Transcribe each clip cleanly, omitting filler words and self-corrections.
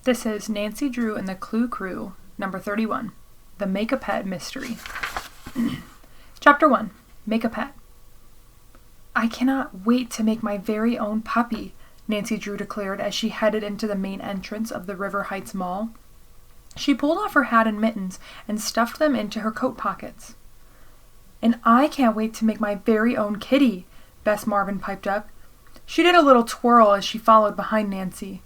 This is Nancy Drew and the Clue Crew, number 31, The Make-A-Pet Mystery. Chapter 1, Make-A-Pet. I cannot wait to make my very own puppy, Nancy Drew declared as she headed into the main entrance of the River Heights Mall. She pulled off her hat and mittens and stuffed them into her coat pockets. And I can't wait to make my very own kitty, Bess Marvin piped up. She did a little twirl as she followed behind Nancy.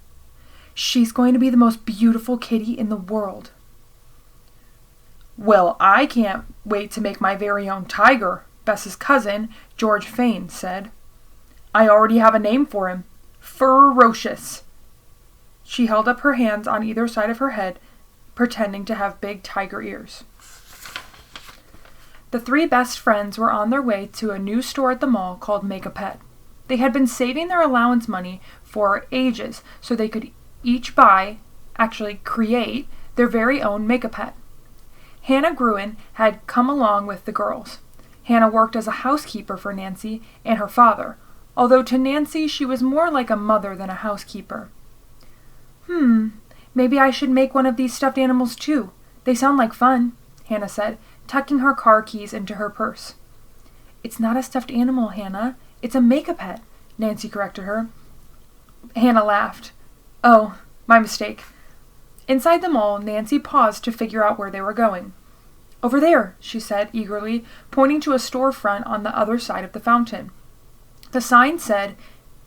She's going to be the most beautiful kitty in the world. Well, I can't wait to make my very own tiger, Bess's cousin, George Fane, said. I already have a name for him. Ferocious. She held up her hands on either side of her head, pretending to have big tiger ears. The three best friends were on their way to a new store at the mall called Make-A-Pet. They had been saving their allowance money for ages so they could each create, their very own Make-A-Pet. Hannah Gruen had come along with the girls. Hannah worked as a housekeeper for Nancy and her father, although to Nancy she was more like a mother than a housekeeper. Maybe I should make one of these stuffed animals too. They sound like fun, Hannah said, tucking her car keys into her purse. It's not a stuffed animal, Hannah. It's a Make-A-Pet, Nancy corrected her. Hannah laughed. Oh, my mistake. Inside the mall, Nancy paused to figure out where they were going. Over there, she said eagerly, pointing to a storefront on the other side of the fountain. The sign said,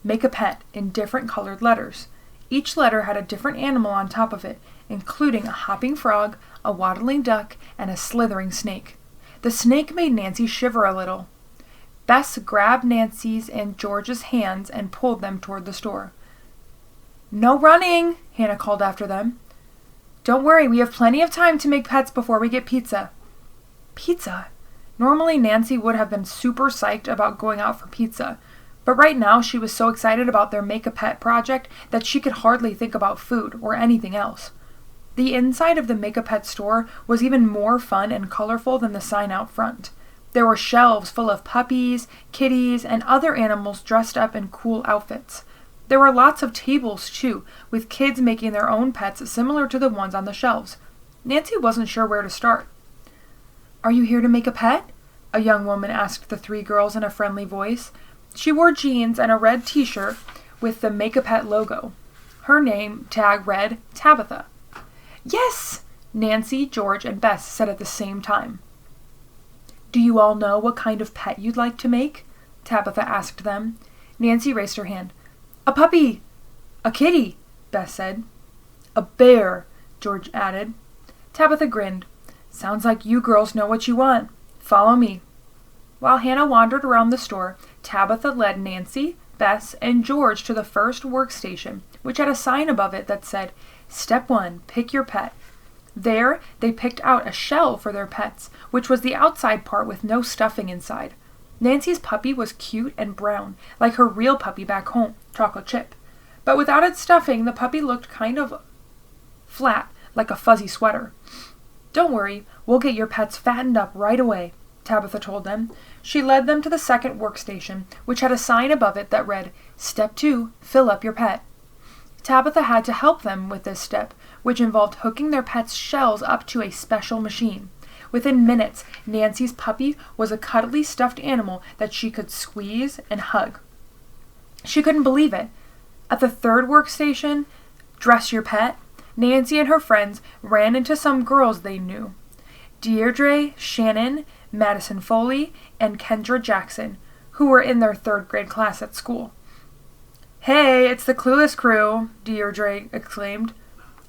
Make-A-Pet in different colored letters. Each letter had a different animal on top of it, including a hopping frog, a waddling duck, and a slithering snake. The snake made Nancy shiver a little. Bess grabbed Nancy's and George's hands and pulled them toward the store. No running, Hannah called after them. Don't worry, we have plenty of time to make pets before we get pizza. Pizza? Normally Nancy would have been super psyched about going out for pizza, but right now she was so excited about their Make-A-Pet project that she could hardly think about food or anything else. The inside of the Make-A-Pet store was even more fun and colorful than the sign out front. There were shelves full of puppies, kitties, and other animals dressed up in cool outfits. There were lots of tables, too, with kids making their own pets similar to the ones on the shelves. Nancy wasn't sure where to start. Are you here to make a pet? A young woman asked the three girls in a friendly voice. She wore jeans and a red t-shirt with the Make-A-Pet logo. Her name tag read Tabitha. Yes! Nancy, George, and Bess said at the same time. Do you all know what kind of pet you'd like to make? Tabitha asked them. Nancy raised her hand. A puppy! A kitty, Bess said. A bear, George added. Tabitha grinned. Sounds like you girls know what you want. Follow me. While Hannah wandered around the store, Tabitha led Nancy, Bess, and George to the first workstation, which had a sign above it that said, Step 1, pick your pet. There, they picked out a shell for their pets, which was the outside part with no stuffing inside. Nancy's puppy was cute and brown, like her real puppy back home, Chocolate Chip. But without its stuffing, the puppy looked kind of flat, like a fuzzy sweater. Don't worry, we'll get your pets fattened up right away, Tabitha told them. She led them to the second workstation, which had a sign above it that read, Step 2, fill up your pet. Tabitha had to help them with this step, which involved hooking their pets' shells up to a special machine. Within minutes, Nancy's puppy was a cuddly stuffed animal that she could squeeze and hug. She couldn't believe it. At the third workstation, Dress Your Pet, Nancy and her friends ran into some girls they knew. Deirdre, Shannon, Madison Foley, and Kendra Jackson, who were in their third grade class at school. Hey, it's the Clueless Crew, Deirdre exclaimed.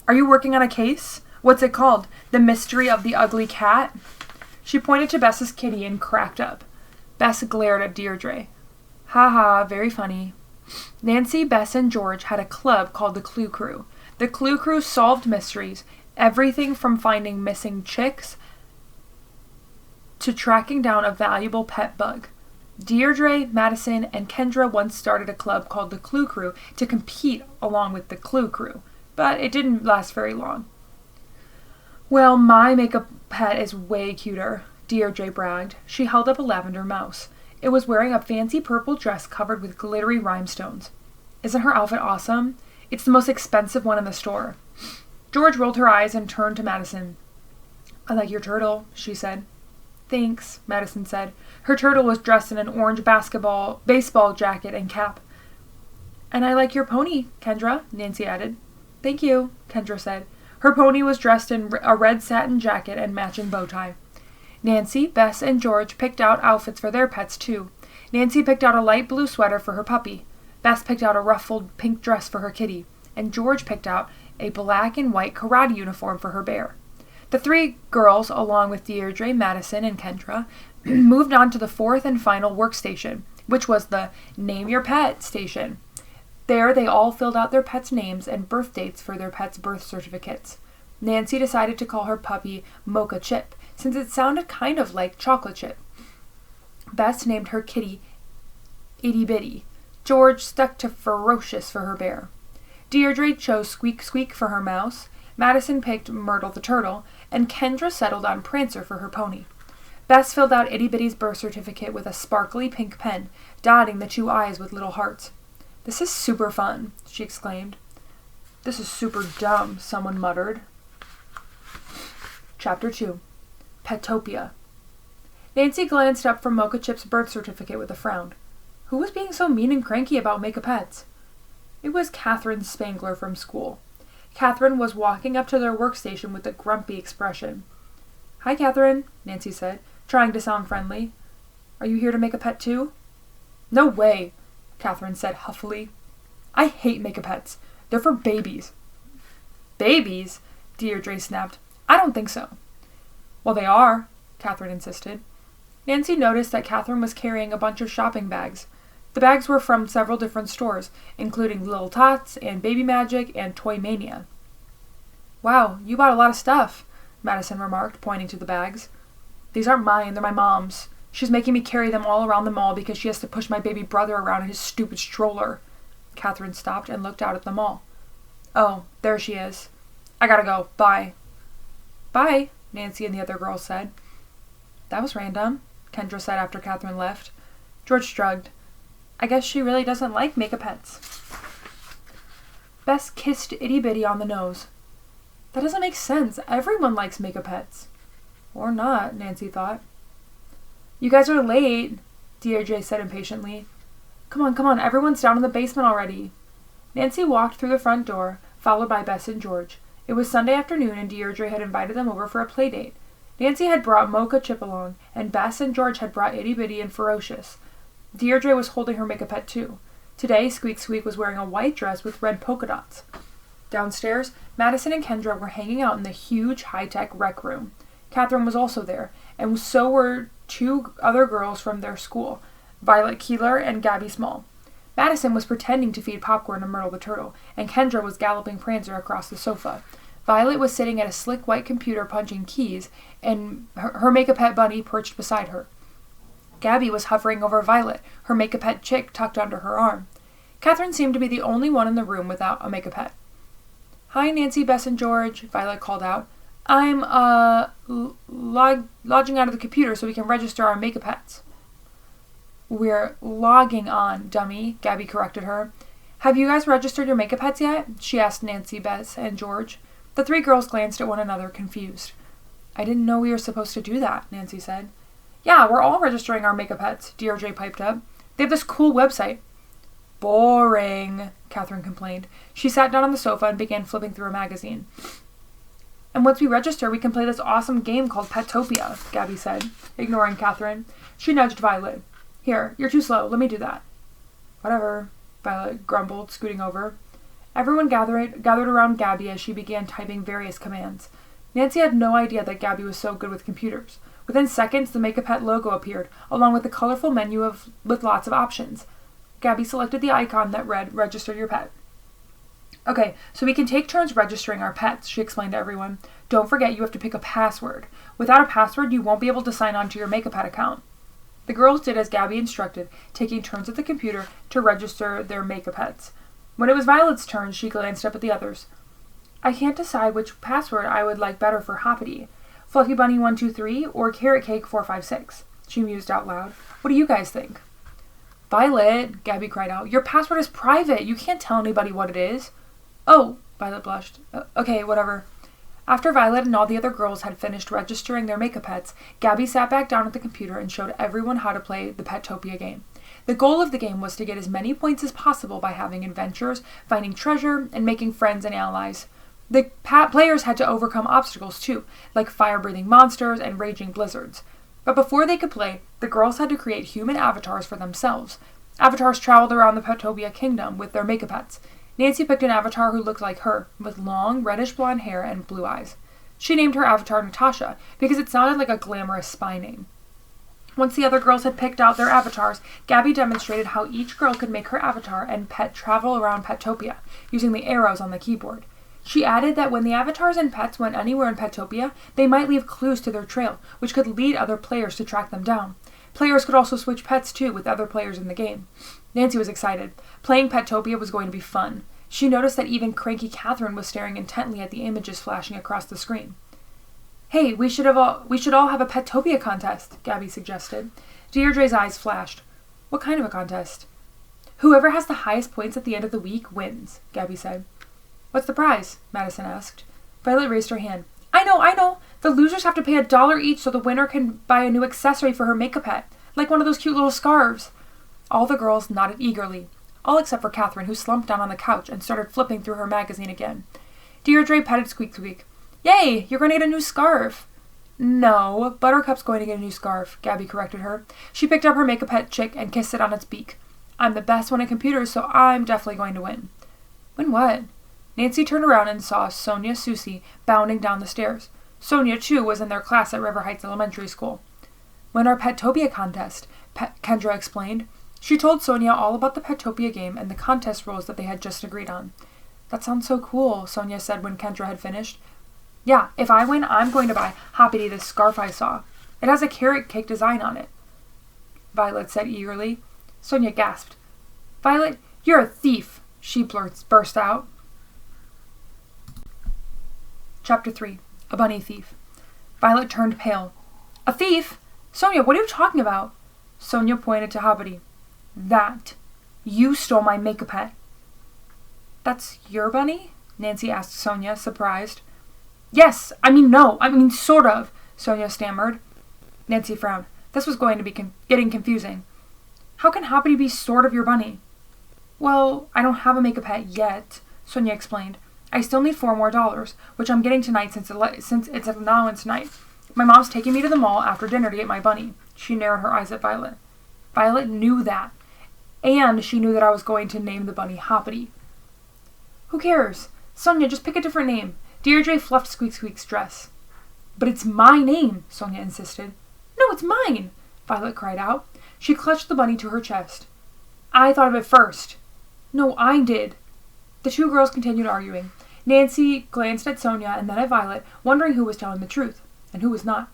Are you working on a case? What's it called? The Mystery of the Ugly Cat? She pointed to Bess's kitty and cracked up. Bess glared at Deirdre. Ha ha, very funny. Nancy, Bess, and George had a club called the Clue Crew. The Clue Crew solved mysteries, everything from finding missing chicks to tracking down a valuable pet bug. Deirdre, Madison, and Kendra once started a club called the Clue Crew to compete along with the Clue Crew, but it didn't last very long. Well, my makeup pet is way cuter, Deirdre bragged. She held up a lavender mouse. It was wearing a fancy purple dress covered with glittery rhinestones. Isn't her outfit awesome? It's the most expensive one in the store. George rolled her eyes and turned to Madison. I like your turtle, she said. Thanks, Madison said. Her turtle was dressed in an orange baseball jacket and cap. And I like your pony, Kendra, Nancy added. Thank you, Kendra said. Her pony was dressed in a red satin jacket and matching bow tie. Nancy, Bess, and George picked out outfits for their pets, too. Nancy picked out a light blue sweater for her puppy. Bess picked out a ruffled pink dress for her kitty. And George picked out a black and white karate uniform for her bear. The three girls, along with Deirdre, Madison, and Kendra, moved on to the fourth and final workstation, which was the Name Your Pet station. There, they all filled out their pets' names and birth dates for their pets' birth certificates. Nancy decided to call her puppy Mocha Chip, since it sounded kind of like chocolate chip. Bess named her kitty Itty Bitty. George stuck to Ferocious for her bear. Deirdre chose Squeak Squeak for her mouse. Madison picked Myrtle the turtle, and Kendra settled on Prancer for her pony. Bess filled out Itty Bitty's birth certificate with a sparkly pink pen, dotting the two eyes with little hearts. This is super fun, she exclaimed. This is super dumb, someone muttered. Chapter 2. Petopia. Nancy glanced up from Mocha Chip's birth certificate with a frown. Who was being so mean and cranky about Make-A-Pets? It was Catherine Spangler from school. Catherine was walking up to their workstation with a grumpy expression. Hi, Catherine, Nancy said, trying to sound friendly. Are you here to make a pet too? No way, Catherine said huffily. I hate Make-A-Pets. They're for babies. Babies? Deirdre snapped. I don't think so. Well, they are, Catherine insisted. Nancy noticed that Catherine was carrying a bunch of shopping bags. The bags were from several different stores, including Little Tots and Baby Magic and Toy Mania. Wow, you bought a lot of stuff, Madison remarked, pointing to the bags. These aren't mine, they're my mom's. She's making me carry them all around the mall because she has to push my baby brother around in his stupid stroller. Catherine stopped and looked out at the mall. Oh, there she is. I gotta go. Bye. Bye, Nancy and the other girls said. That was random, Kendra said after Catherine left. George shrugged. I guess she really doesn't like Make-A-Pets. Bess kissed Itty Bitty on the nose. That doesn't make sense. Everyone likes Make-A-Pets. Or not, Nancy thought. You guys are late, Deirdre said impatiently. Come on, everyone's down in the basement already. Nancy walked through the front door, followed by Bess and George. It was Sunday afternoon, and Deirdre had invited them over for a play date. Nancy had brought Mocha Chip along, and Bess and George had brought Itty Bitty and Ferocious. Deirdre was holding her Make-A-Pet too. Today, Squeak Squeak was wearing a white dress with red polka dots. Downstairs, Madison and Kendra were hanging out in the huge high-tech rec room. Catherine was also there, and so were two other girls from their school, Violet Keeler and Gabby Small. Madison was pretending to feed popcorn to Myrtle the turtle, and Kendra was galloping Prancer across the sofa. Violet was sitting at a slick white computer punching keys, and her Make-A-Pet bunny perched beside her. Gabby was hovering over Violet, her Make-A-Pet chick tucked under her arm. Catherine seemed to be the only one in the room without a Make-A-Pet. Hi, Nancy, Bess, and George, Violet called out. I'm, logging out of the computer so we can register our Make-A-Pets. We're logging on, dummy, Gabby corrected her. Have you guys registered your Make-A-Pets yet? She asked Nancy, Bess, and George. The three girls glanced at one another, confused. I didn't know we were supposed to do that, Nancy said. Yeah, we're all registering our Make-A-Pets, Deirdre piped up. They have this cool website. Boring, Catherine complained. She sat down on the sofa and began flipping through a magazine. And once we register, we can play this awesome game called Petopia, Gabby said, ignoring Catherine. She nudged Violet. Here, you're too slow. Let me do that. Whatever, Violet grumbled, scooting over. Everyone gathered around Gabby as she began typing various commands. Nancy had no idea that Gabby was so good with computers. Within seconds, the Make-A-Pet logo appeared, along with a colorful menu with lots of options. Gabby selected the icon that read, Register your pet. Okay, so we can take turns registering our pets, she explained to everyone. Don't forget you have to pick a password. Without a password, you won't be able to sign on to your Make-A-Pet account. The girls did as Gabby instructed, taking turns at the computer to register their Make-A-Pets. When it was Violet's turn, she glanced up at the others. I can't decide which password I would like better for Hoppity. Fluffy Bunny 123 or Carrot Cake 456, she mused out loud. What do you guys think? Violet, Gabby cried out, your password is private. You can't tell anybody what it is. Oh, Violet blushed. Okay, whatever. After Violet and all the other girls had finished registering their make-up pets, Gabby sat back down at the computer and showed everyone how to play the Petopia game. The goal of the game was to get as many points as possible by having adventures, finding treasure, and making friends and allies. The players had to overcome obstacles too, like fire-breathing monsters and raging blizzards. But before they could play, the girls had to create human avatars for themselves. Avatars traveled around the Petopia kingdom with their make-up pets. Nancy picked an avatar who looked like her, with long, reddish-blonde hair and blue eyes. She named her avatar Natasha because it sounded like a glamorous spy name. Once the other girls had picked out their avatars, Gabby demonstrated how each girl could make her avatar and pet travel around Petopia, using the arrows on the keyboard. She added that when the avatars and pets went anywhere in Petopia, they might leave clues to their trail, which could lead other players to track them down. Players could also switch pets too with other players in the game. Nancy was excited. Playing Petopia was going to be fun. She noticed that even cranky Catherine was staring intently at the images flashing across the screen. Hey, we should all have a Petopia contest, Gabby suggested. Deirdre's eyes flashed. What kind of a contest? Whoever has the highest points at the end of the week wins, Gabby said. What's the prize? Madison asked. Violet raised her hand. I know. The losers have to pay $1 each so the winner can buy a new accessory for her make-up pet, like one of those cute little scarves. All the girls nodded eagerly, all except for Catherine, who slumped down on the couch and started flipping through her magazine again. Deirdre petted Squeak Squeak. Yay, you're going to get a new scarf. No, Buttercup's going to get a new scarf, Gabby corrected her. She picked up her make-up pet chick and kissed it on its beak. I'm the best one at computers, so I'm definitely going to win. Win what? Nancy turned around and saw Sonia Susie bounding down the stairs. Sonia, too, was in their class at River Heights Elementary School. Win our Petopia contest, Kendra explained. She told Sonia all about the Petopia game and the contest rules that they had just agreed on. That sounds so cool, Sonia said when Kendra had finished. Yeah, if I win, I'm going to buy Hoppity this scarf I saw. It has a carrot cake design on it, Violet said eagerly. Sonia gasped. Violet, you're a thief, she burst out. Chapter 3. A Bunny Thief. Violet turned pale. A thief? Sonia, what are you talking about? Sonia pointed to Hoppity. That. You stole my make-up pet. That's your bunny? Nancy asked Sonia, surprised. Yes, no, sort of, Sonia stammered. Nancy frowned. This was going to be getting confusing. How can Hoppity be sort of your bunny? Well, I don't have a make-up pet yet, Sonia explained. I still need $4 more, which I'm getting tonight since it's an allowance night. My mom's taking me to the mall after dinner to get my bunny. She narrowed her eyes at Violet. Violet knew that. And she knew that I was going to name the bunny Hoppity. Who cares? Sonia, just pick a different name. Deirdre fluffed Squeak Squeak's dress. But it's my name, Sonia insisted. No, it's mine, Violet cried out. She clutched the bunny to her chest. I thought of it first. No, I did. The two girls continued arguing. Nancy glanced at Sonia and then at Violet, wondering who was telling the truth, and who was not.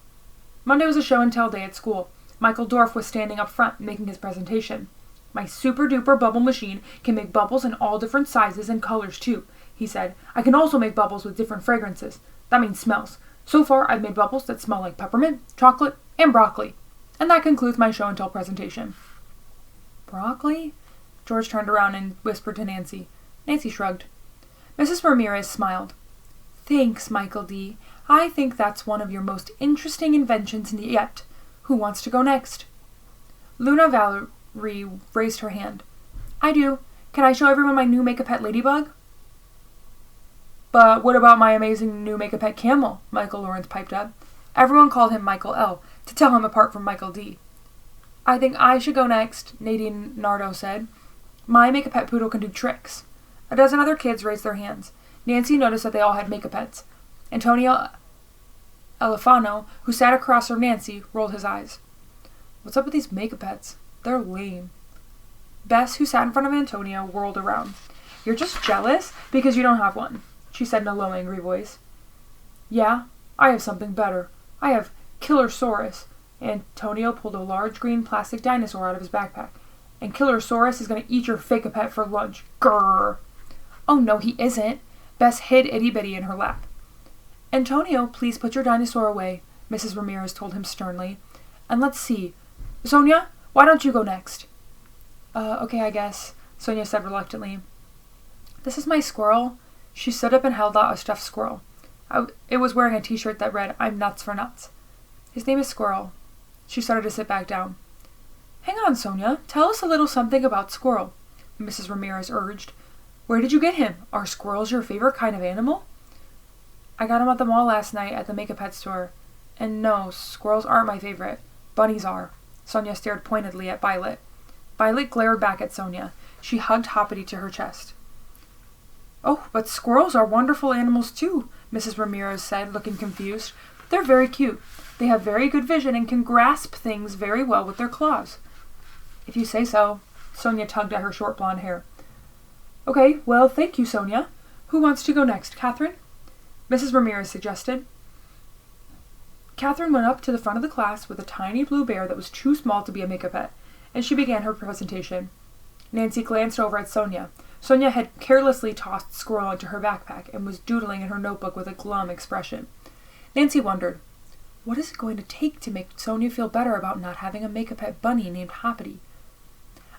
Monday was a show-and-tell day at school. Michael Dorff was standing up front, making his presentation. My super-duper bubble machine can make bubbles in all different sizes and colors, too, he said. I can also make bubbles with different fragrances. That means smells. So far, I've made bubbles that smell like peppermint, chocolate, and broccoli. And that concludes my show-and-tell presentation. Broccoli? George turned around and whispered to Nancy. Nancy shrugged. Mrs. Ramirez smiled. Thanks, Michael D. I think that's one of your most interesting inventions yet. Who wants to go next? Luna Valerie raised her hand. I do. Can I show everyone my new make-up pet ladybug? But what about my amazing new make-up pet camel? Michael Lawrence piped up. Everyone called him Michael L. to tell him apart from Michael D. I think I should go next, Nadine Nardo said. My make-up pet poodle can do tricks. A dozen other kids raised their hands. Nancy noticed that they all had make-up pets. Antonio Elefano, who sat across from Nancy, rolled his eyes. What's up with these make-up pets? They're lame. Bess, who sat in front of Antonio, whirled around. You're just jealous because you don't have one, she said in a low, angry voice. Yeah, I have something better. I have Killersaurus. Antonio pulled a large green plastic dinosaur out of his backpack. And Killersaurus is going to eat your fake-a pet for lunch. Grrr. Oh, no, he isn't. Bess hid Itty Bitty in her lap. Antonio, please put your dinosaur away, Mrs. Ramirez told him sternly. And let's see. Sonia, why don't you go next? Okay, I guess, Sonia said reluctantly. This is my squirrel. She stood up and held out a stuffed squirrel. It was wearing a t-shirt that read, "I'm nuts for nuts." "His name is Squirrel." She started to sit back down. "Hang on, Sonia. Tell us a little something about Squirrel," Mrs. Ramirez urged. "Where did you get him? Are squirrels your favorite kind of animal?" "I got him at the mall last night at the Make-A-Pet store. And no, squirrels aren't my favorite. Bunnies are." Sonia stared pointedly at Violet. Violet glared back at Sonia. She hugged Hoppity to her chest. "Oh, but squirrels are wonderful animals too," Mrs. Ramirez said, looking confused. "They're very cute. They have very good vision and can grasp things very well with their claws." "If you say so." Sonia tugged at her short blonde hair. "Okay, well, thank you, Sonia. Who wants to go next, Catherine?" Mrs. Ramirez suggested. Catherine went up to the front of the class with a tiny blue bear that was too small to be a Make-A-Pet, and she began her presentation. Nancy glanced over at Sonia. Sonia had carelessly tossed Squirrel into her backpack and was doodling in her notebook with a glum expression. Nancy wondered, what is it going to take to make Sonia feel better about not having a Make-A-Pet bunny named Hoppity?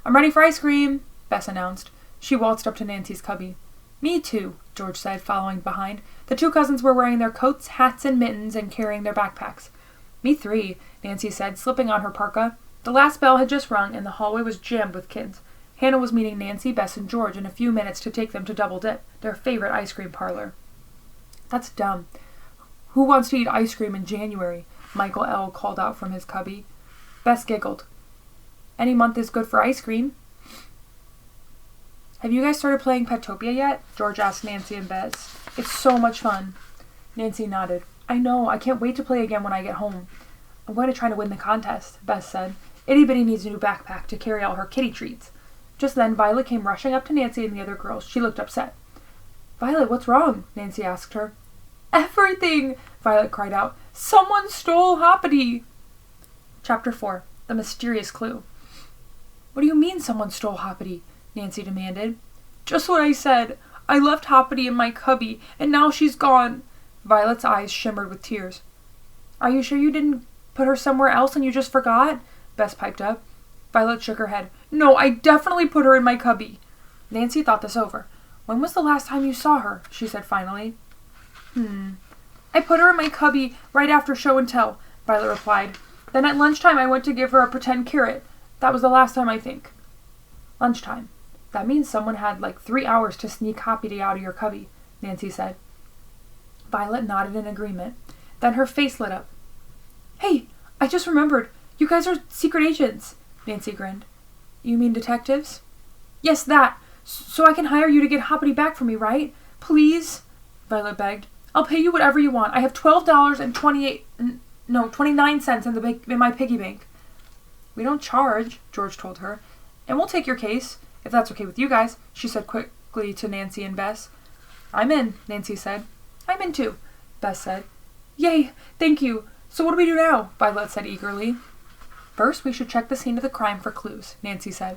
"I'm ready for ice cream," Bess announced. She waltzed up to Nancy's cubby. "Me too," George said, following behind. The two cousins were wearing their coats, hats, and mittens and carrying their backpacks. "Me three," Nancy said, slipping on her parka. The last bell had just rung, and the hallway was jammed with kids. Hannah was meeting Nancy, Bess, and George in a few minutes to take them to Double Dip, their favorite ice cream parlor. "That's dumb. Who wants to eat ice cream in January?" Michael L. called out from his cubby. Bess giggled. "Any month is good for ice cream." "Have you guys started playing Petopia yet?" George asked Nancy and Bess. "It's so much fun." Nancy nodded. "I know. I can't wait to play again when I get home." "I'm going to try to win the contest," Bess said. "Itty Bitty needs a new backpack to carry all her kitty treats." Just then, Violet came rushing up to Nancy and the other girls. She looked upset. "Violet, what's wrong?" Nancy asked her. "Everything!" Violet cried out. "Someone stole Hoppity!" Chapter 4. The Mysterious Clue. "What do you mean someone stole Hoppity?" Nancy demanded. "Just what I said. I left Hoppity in my cubby, and now she's gone." Violet's eyes shimmered with tears. "Are you sure you didn't put her somewhere else and you just forgot?" Bess piped up. Violet shook her head. "No, I definitely put her in my cubby." Nancy thought this over. "When was the last time you saw her?" she said finally. "I put her in my cubby right after show and tell," Violet replied. "Then at lunchtime I went to give her a pretend carrot. That was the last time, I think." "Lunchtime. That means someone had like 3 hours to sneak Hoppity out of your cubby," Nancy said. Violet nodded in agreement. Then her face lit up. "Hey, I just remembered. You guys are secret agents." Nancy grinned. "You mean detectives?" "Yes, that. So I can hire you to get Hoppity back for me, right? Please?" Violet begged. "I'll pay you whatever you want. I have $12.29 in my piggy bank." "We don't charge," George told her. "And we'll take your case, if that's okay with you guys," she said quickly to Nancy and Bess. "I'm in," Nancy said. "I'm in too," Bess said. "Yay, thank you. So what do we do now?" Violet said eagerly. "First, we should check the scene of the crime for clues," Nancy said.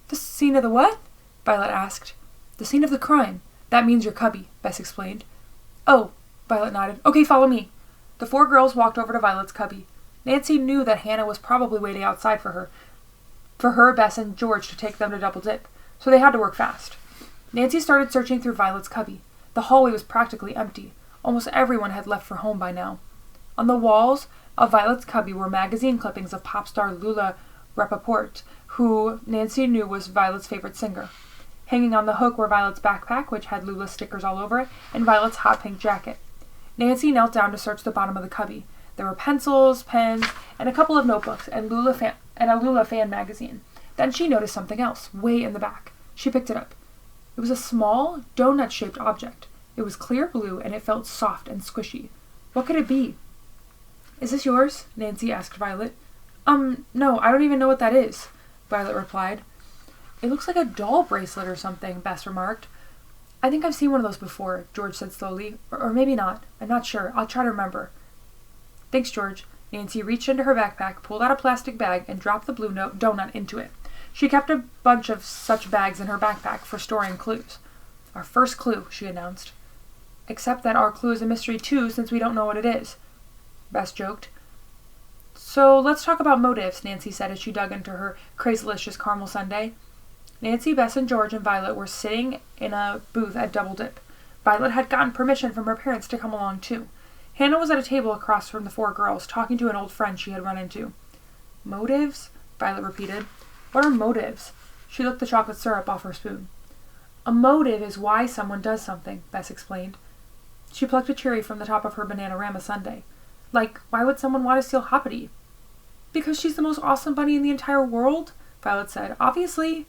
"The scene of the what?" Violet asked. "The scene of the crime. That means your cubby," Bess explained. "Oh," Violet nodded. "Okay, follow me." The 4 girls walked over to Violet's cubby. Nancy knew that Hannah was probably waiting outside for her, Bess, and George to take them to Double Dip, so they had to work fast. Nancy started searching through Violet's cubby. The hallway was practically empty. Almost everyone had left for home by now. On the walls of Violet's cubby were magazine clippings of pop star Lula Rappaport, who Nancy knew was Violet's favorite singer. Hanging on the hook were Violet's backpack, which had Lula's stickers all over it, and Violet's hot pink jacket. Nancy knelt down to search the bottom of the cubby. There were pencils, pens, and a couple of notebooks, and a Lula fan magazine. Then she noticed something else, way in the back. She picked it up. It was a small, donut-shaped object. It was clear blue, and it felt soft and squishy. What could it be? "Is this yours?" Nancy asked Violet. No, I don't even know what that is," Violet replied. "It looks like a doll bracelet or something," Bess remarked. "I think I've seen one of those before," George said slowly. Or maybe not. I'm not sure. I'll try to remember." "Thanks, George." Nancy reached into her backpack, pulled out a plastic bag, and dropped the blue donut into it. She kept a bunch of such bags in her backpack for storing clues. "Our first clue," she announced. "Except that our clue is a mystery too, since we don't know what it is," Bess joked. "So let's talk about motives," Nancy said as she dug into her Crazelicious caramel sundae. Nancy, Bess, and George and Violet were sitting in a booth at Double Dip. Violet had gotten permission from her parents to come along too. Hannah was at a table across from the 4 girls, talking to an old friend she had run into. Motives? Violet repeated. What are motives? She licked the chocolate syrup off her spoon. A motive is why someone does something, Bess explained. She plucked a cherry from the top of her Bananarama sundae. Like, why would someone want to steal Hoppity? Because she's the most awesome bunny in the entire world, Violet said. Obviously.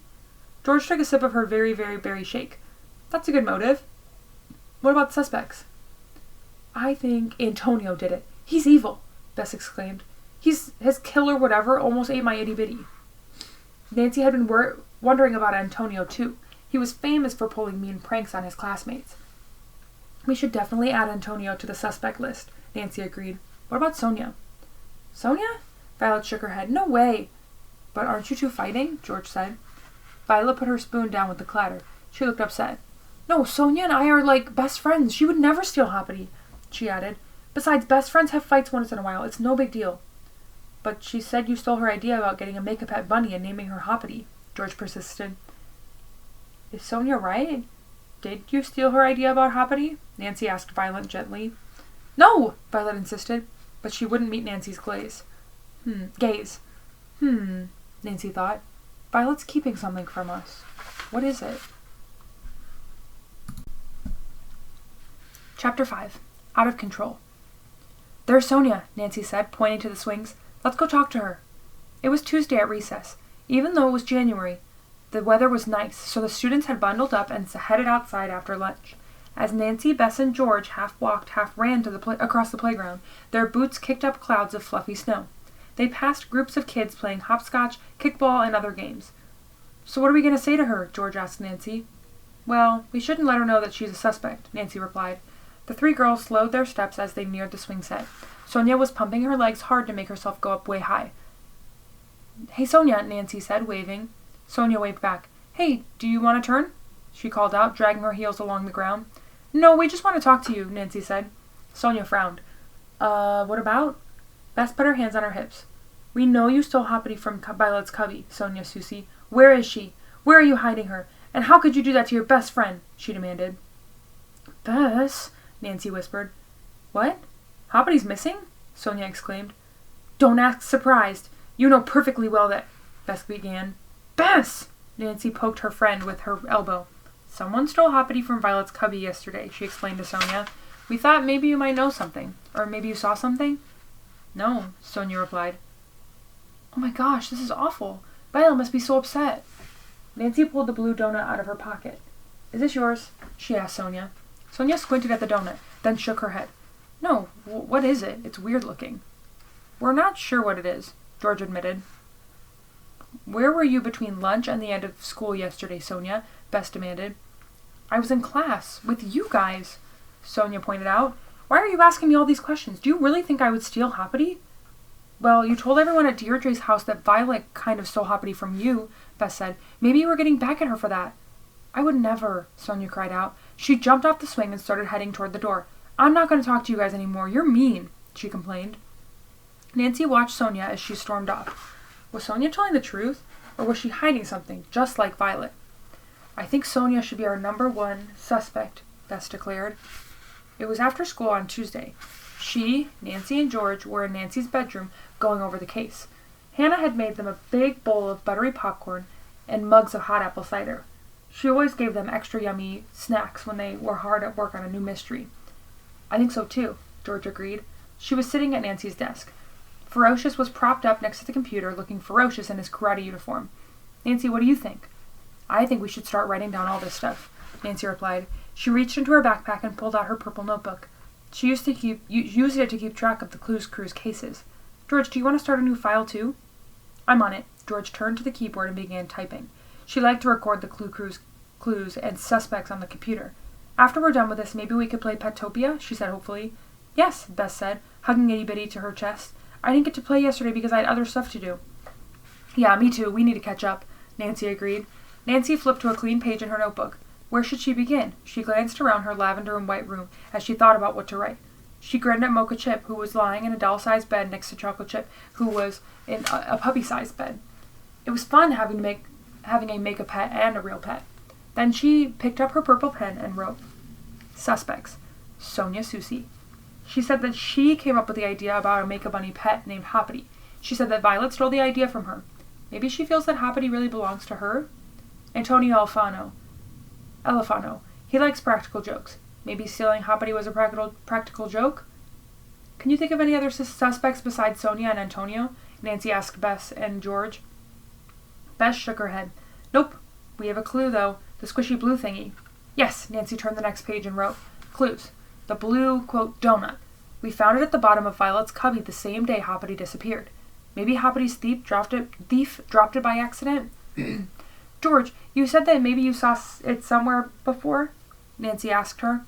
George took a sip of her very, very berry shake. That's a good motive. What about the suspects? I think Antonio did it. He's evil, Bess exclaimed. His killer whatever almost ate my itty-bitty. Nancy had been wondering about Antonio, too. He was famous for pulling mean pranks on his classmates. We should definitely add Antonio to the suspect list, Nancy agreed. What about Sonia? Sonia? Violet shook her head. No way. But aren't you two fighting? George said. Violet put her spoon down with a clatter. She looked upset. No, Sonia and I are like best friends. She would never steal Hoppity, she added. Besides, best friends have fights once in a while. It's no big deal. But she said you stole her idea about getting a make-a-pet bunny and naming her Hoppity, George persisted. Is Sonia right? Did you steal her idea about Hoppity? Nancy asked Violet gently. No, Violet insisted, but she wouldn't meet Nancy's gaze. Nancy thought. Violet's keeping something from us. What is it? Chapter 5. Out of Control. There's Sonia, Nancy said, pointing to the swings. Let's go talk to her. It was Tuesday at recess. Even though it was January, the weather was nice, so the students had bundled up and headed outside after lunch. As Nancy, Bess, and George half walked, half ran across the playground, their boots kicked up clouds of fluffy snow. They passed groups of kids playing hopscotch, kickball, and other games. So what are we going to say to her? George asked Nancy. Well, we shouldn't let her know that she's a suspect, Nancy replied. The 3 girls slowed their steps as they neared the swing set. Sonia was pumping her legs hard to make herself go up way high. Hey, Sonia, Nancy said, waving. Sonia waved back. Hey, do you want to turn? She called out, dragging her heels along the ground. No, we just want to talk to you, Nancy said. Sonia frowned. What about? Bess put her hands on her hips. We know you stole Hoppity from Violet's cubby, Sonia Susie. Where is she? Where are you hiding her? And how could you do that to your best friend? She demanded. Bess, Nancy whispered. What? Hoppity's missing? Sonia exclaimed. Don't act surprised. You know perfectly well that... Bess began. Bess! Nancy poked her friend with her elbow. Someone stole Hoppity from Violet's cubby yesterday, she explained to Sonia. We thought maybe you might know something. Or maybe you saw something? No, Sonia replied. Oh my gosh, this is awful. Violet must be so upset. Nancy pulled the blue donut out of her pocket. Is this yours? She asked Sonia. Sonia squinted at the donut, then shook her head. No, what is it? It's weird looking. We're not sure what it is, George admitted. Where were you between lunch and the end of school yesterday, Sonia? Bess demanded. I was in class, with you guys, Sonia pointed out. Why are you asking me all these questions? Do you really think I would steal Hoppity? Well, you told everyone at Deirdre's house that Violet kind of stole Hoppity from you, Bess said. Maybe you were getting back at her for that. I would never, Sonia cried out. She jumped off the swing and started heading toward the door. I'm not going to talk to you guys anymore. You're mean, she complained. Nancy watched Sonia as she stormed off. Was Sonia telling the truth, or was she hiding something, just like Violet? I think Sonia should be our #1 suspect, Bess declared. It was after school on Tuesday. She, Nancy, and George were in Nancy's bedroom going over the case. Hannah had made them a big bowl of buttery popcorn and mugs of hot apple cider. She always gave them extra yummy snacks when they were hard at work on a new mystery. I think so too, George agreed. She was sitting at Nancy's desk. Ferocious was propped up next to the computer, looking ferocious in his karate uniform. Nancy, what do you think? I think we should start writing down all this stuff, Nancy replied. She reached into her backpack and pulled out her purple notebook. She used it to keep track of the Clues Crew's cases. George, do you want to start a new file too? I'm on it. George turned to the keyboard and began typing. She liked to record the Clue Crew's clues and suspects on the computer. After we're done with this, maybe we could play Petopia, she said hopefully. Yes, Bess said, hugging Itty Bitty to her chest. I didn't get to play yesterday because I had other stuff to do. Yeah, me too. We need to catch up, Nancy agreed. Nancy flipped to a clean page in her notebook. Where should she begin? She glanced around her lavender and white room as she thought about what to write. She grinned at Mocha Chip, who was lying in a doll-sized bed next to Chocolate Chip, who was in a puppy-sized bed. It was fun having a make-a-pet and a real pet. Then she picked up her purple pen and wrote, Suspects. Sonia Soucy. She said that she came up with the idea about a Make-A-Bunny pet named Hoppity. She said that Violet stole the idea from her. Maybe she feels that Hoppity really belongs to her? Antonio Elefano. He likes practical jokes. Maybe stealing Hoppity was a practical joke? Can you think of any other suspects besides Sonia and Antonio? Nancy asked Bess and George. Bess shook her head. Nope. We have a clue, though. The squishy blue thingy. Yes, Nancy turned the next page and wrote. Clues. The blue, quote, donut. We found it at the bottom of Violet's cubby the same day Hoppity disappeared. Maybe Hoppity's thief dropped it by accident? George, you said that maybe you saw it somewhere before? Nancy asked her.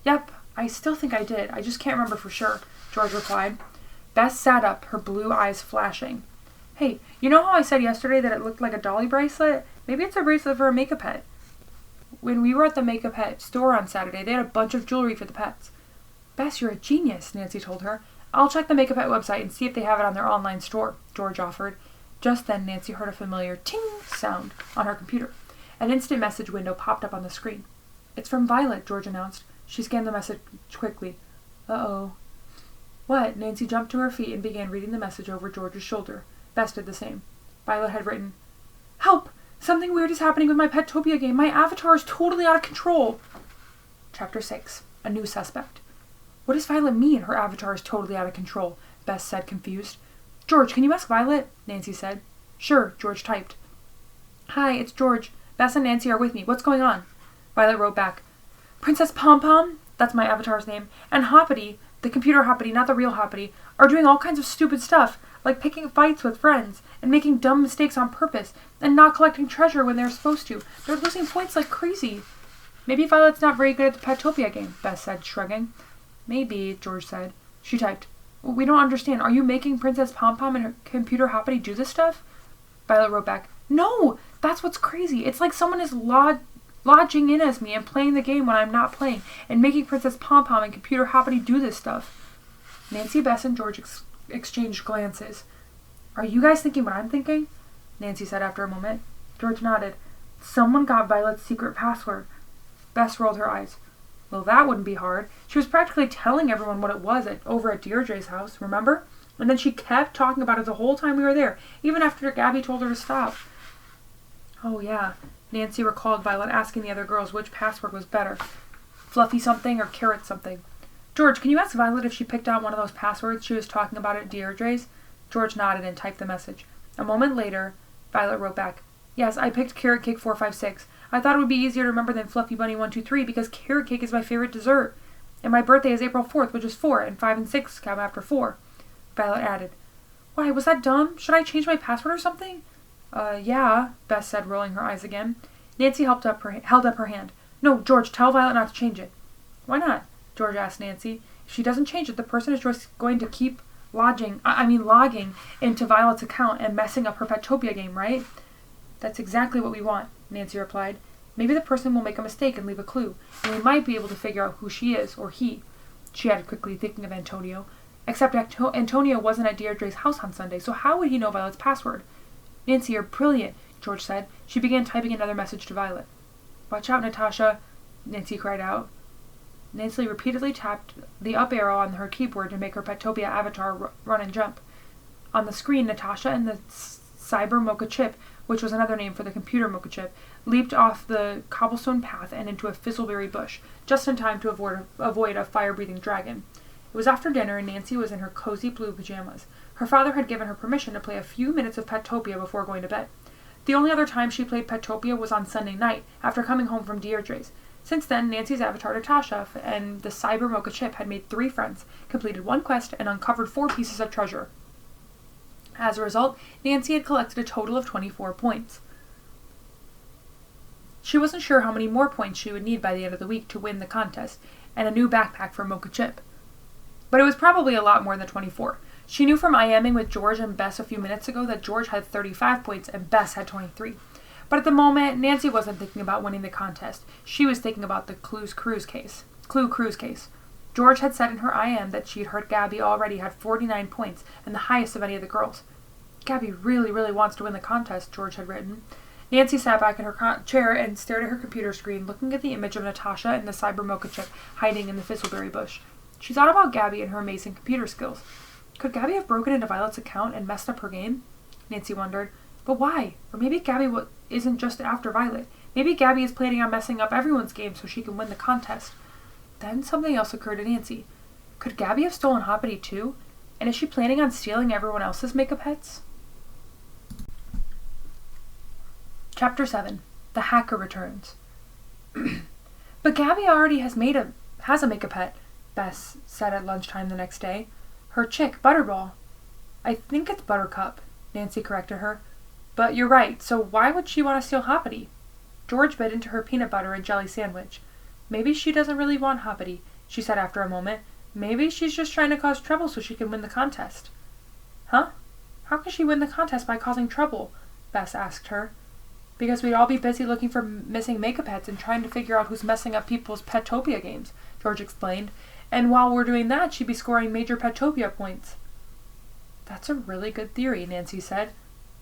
Yep, I still think I did. I just can't remember for sure, George replied. Bess sat up, her blue eyes flashing. Hey, you know how I said yesterday that it looked like a dolly bracelet? Maybe it's a bracelet for a Make-A-Pet. When we were at the Make-A-Pet store on Saturday, they had a bunch of jewelry for the pets. Bess, you're a genius, Nancy told her. I'll check the Make-A-Pet website and see if they have it on their online store, George offered. Just then, Nancy heard a familiar ting sound on her computer. An instant message window popped up on the screen. It's from Violet, George announced. She scanned the message quickly. Uh-oh. What? Nancy jumped to her feet and began reading the message over George's shoulder. Bess did the same. Violet had written, Help! Something weird is happening with my Petopia game. My avatar is totally out of control. Chapter 6. A new suspect. What does Violet mean, her avatar is totally out of control? Bess said, confused. George, can you ask Violet? Nancy said. Sure, George typed. Hi, it's George. Bess and Nancy are with me. What's going on? Violet wrote back. Princess Pom-Pom, that's my avatar's name, and Hoppity, the computer Hoppity, not the real Hoppity, are doing all kinds of stupid stuff, like picking fights with friends, and making dumb mistakes on purpose, and not collecting treasure when they're supposed to. They're losing points like crazy. Maybe Violet's not very good at the Petopia game, Bess said, shrugging. Maybe, George said. She typed. We don't understand. Are you making Princess Pom-Pom and her computer Hoppity do this stuff? Violet wrote back. No! That's what's crazy. It's like someone is lodging in as me and playing the game when I'm not playing, and making Princess Pom-Pom and computer Hoppity do this stuff. Nancy, Bess, and George exchanged glances. Are you guys thinking what I'm thinking? Nancy said after a moment. George nodded. Someone got Violet's secret password. Bess rolled her eyes. Well, that wouldn't be hard. She was practically telling everyone what it was over at Deirdre's house, remember? And then she kept talking about it the whole time we were there, even after Gabby told her to stop. Oh, yeah. Nancy recalled Violet asking the other girls which password was better. Fluffy something or carrot something. George, can you ask Violet if she picked out one of those passwords she was talking about at Deirdre's? George nodded and typed the message. A moment later, Violet wrote back. Yes, I picked Carrot Cake 456. I thought it would be easier to remember than Fluffy Bunny 123 because carrot cake is my favorite dessert. And my birthday is April 4th, which is 4, and 5 and 6 come after 4. Violet added. Why, was that dumb? Should I change my password or something? Yeah, Bess said, rolling her eyes again. Nancy held up her hand. No, George, tell Violet not to change it. Why not? George asked Nancy. If she doesn't change it, the person is just going to keep logging into Violet's account and messing up her Petopia game, right? That's exactly what we want, Nancy replied. Maybe the person will make a mistake and leave a clue, and we might be able to figure out who she is, or he, she added quickly, thinking of Antonio. Except Antonio wasn't at Deirdre's house on Sunday, so how would he know Violet's password? Nancy, you're brilliant, George said. She began typing another message to Violet. Watch out, Natasha, Nancy cried out. Nancy repeatedly tapped the up arrow on her keyboard to make her Petopia avatar run and jump. On the screen, Natasha and the cyber mocha chip, which was another name for the computer mocha chip, leaped off the cobblestone path and into a fizzleberry bush, just in time to avoid a fire-breathing dragon. It was after dinner, and Nancy was in her cozy blue pajamas. Her father had given her permission to play a few minutes of Petopia before going to bed. The only other time she played Petopia was on Sunday night, after coming home from Deirdre's. Since then, Nancy's avatar Natasha and the cyber mocha chip had made 3 friends, completed 1 quest, and uncovered 4 pieces of treasure. As a result, Nancy had collected a total of 24 points. She wasn't sure how many more points she would need by the end of the week to win the contest, and a new backpack for Mocha Chip. But it was probably a lot more than 24. She knew from IMing with George and Bess a few minutes ago that George had 35 points and Bess had 23. But at the moment, Nancy wasn't thinking about winning the contest. She was thinking about the Clue Cruise case. George had said in her IM that she'd heard Gabby already had 49 points, and the highest of any of the girls. Gabby really, really wants to win the contest, George had written. Nancy sat back in her chair and stared at her computer screen, looking at the image of Natasha and the cyber mocha chip hiding in the fizzleberry bush. She thought about Gabby and her amazing computer skills. Could Gabby have broken into Violet's account and messed up her game? Nancy wondered. But why? Or maybe Gabby isn't just after Violet. Maybe Gabby is planning on messing up everyone's game so she can win the contest. Then something else occurred to Nancy. Could Gabby have stolen Hoppity too? And is she planning on stealing everyone else's makeup pets? Chapter 7. The Hacker Returns. But Gabby already has a makeup pet, Bess said at lunchtime the next day. Her chick, Butterball. I think it's Buttercup, Nancy corrected her. But you're right, so why would she want to steal Hoppity? George bit into her peanut butter and jelly sandwich. Maybe she doesn't really want Hoppity, she said after a moment. Maybe she's just trying to cause trouble so she can win the contest. Huh? How can she win the contest by causing trouble? Bess asked her. Because we'd all be busy looking for missing makeup pets and trying to figure out who's messing up people's Petopia games, George explained. And while we're doing that, she'd be scoring major Petopia points. That's a really good theory, Nancy said.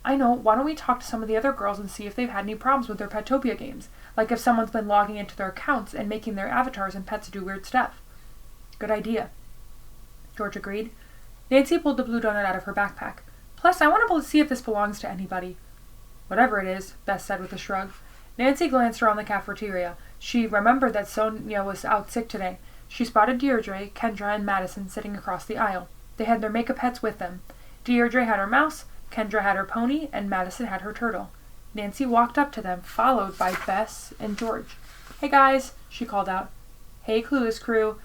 I know, why don't we talk to some of the other girls and see if they've had any problems with their Petopia games, like if someone's been logging into their accounts and making their avatars and pets do weird stuff. Good idea, George agreed. Nancy pulled the blue donut out of her backpack. Plus, I want to see if this belongs to anybody. Whatever it is, Bess said with a shrug. Nancy glanced around the cafeteria. She remembered that Sonia was out sick today. She spotted Deirdre, Kendra, and Madison sitting across the aisle. They had their makeup pets with them. Deirdre had her mouse, Kendra had her pony, and Madison had her turtle. Nancy walked up to them, followed by Bess and George. Hey guys, she called out. Hey Clueless crew,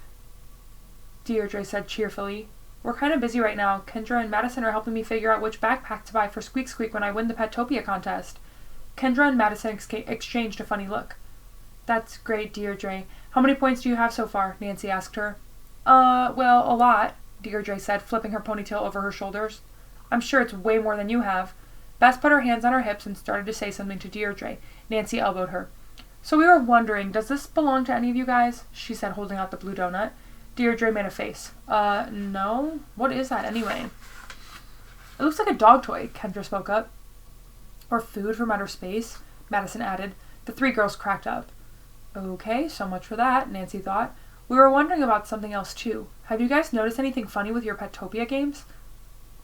Deirdre said cheerfully. We're kind of busy right now. Kendra and Madison are helping me figure out which backpack to buy for Squeak Squeak when I win the Petopia contest. Kendra and Madison exchanged a funny look. That's great, Deirdre. How many points do you have so far? Nancy asked her. Well, a lot, Deirdre said, flipping her ponytail over her shoulders. I'm sure it's way more than you have. Bess put her hands on her hips and started to say something to Deirdre. Nancy elbowed her. So we were wondering, does this belong to any of you guys? She said, holding out the blue donut. Deirdre made a face. No? What is that anyway? It looks like a dog toy, Kendra spoke up. Or food from outer space, Madison added. The three girls cracked up. Okay, so much for that, Nancy thought. We were wondering about something else too. Have you guys noticed anything funny with your Petopia games?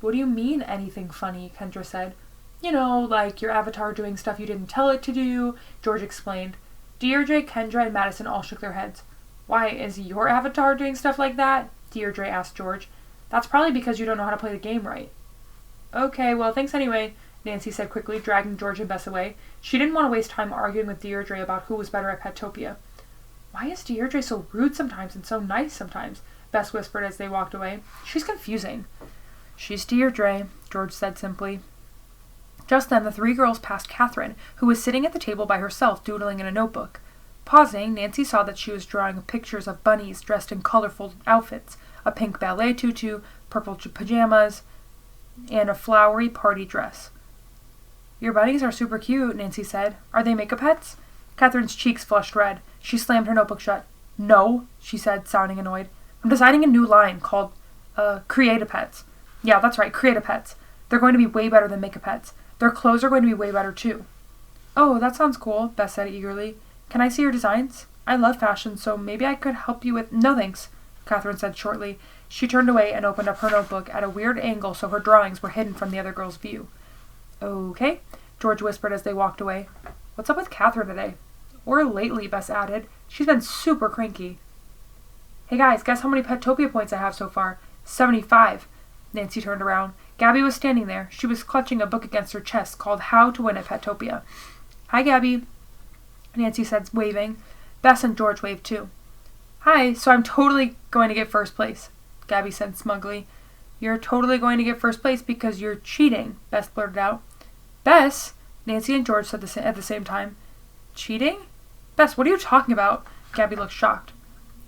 What do you mean, anything funny? Kendra said. You know, like your avatar doing stuff you didn't tell it to do, George explained. Deirdre, Kendra, and Madison all shook their heads. Why, is your avatar doing stuff like that? Deirdre asked George. That's probably because you don't know how to play the game right. Okay, well, thanks anyway, Nancy said quickly, dragging George and Bess away. She didn't want to waste time arguing with Deirdre about who was better at Petopia. Why is Deirdre so rude sometimes and so nice sometimes? Bess whispered as they walked away. She's confusing. She's Deirdre, George said simply. Just then the three girls passed Catherine, who was sitting at the table by herself doodling in a notebook. Pausing, Nancy saw that she was drawing pictures of bunnies dressed in colorful outfits, a pink ballet tutu, purple pajamas, and a flowery party dress. Your bunnies are super cute, Nancy said. Are they makeup pets? Catherine's cheeks flushed red. She slammed her notebook shut. No, she said, sounding annoyed. I'm designing a new line called, Create-a-Pets. Yeah, that's right, Create-a-Pets. They're going to be way better than makeup pets. Their clothes are going to be way better, too. Oh, that sounds cool, Bess said eagerly. Can I see your designs? I love fashion, so maybe I could help you with— No thanks, Catherine said shortly. She turned away and opened up her notebook at a weird angle so her drawings were hidden from the other girls' view. Okay, George whispered as they walked away. What's up with Catherine today? Or lately, Bess added. She's been super cranky. Hey guys, guess how many Petopia points I have so far? 75. Nancy turned around. Gabby was standing there. She was clutching a book against her chest called How to Win at Petopia. Hi, Gabby, Nancy said, waving. Bess and George waved too. Hi, so I'm totally going to get first place, Gabby said smugly. You're totally going to get first place because you're cheating, Bess blurted out. Bess? Nancy and George said at the same time. Cheating? Bess, what are you talking about? Gabby looked shocked.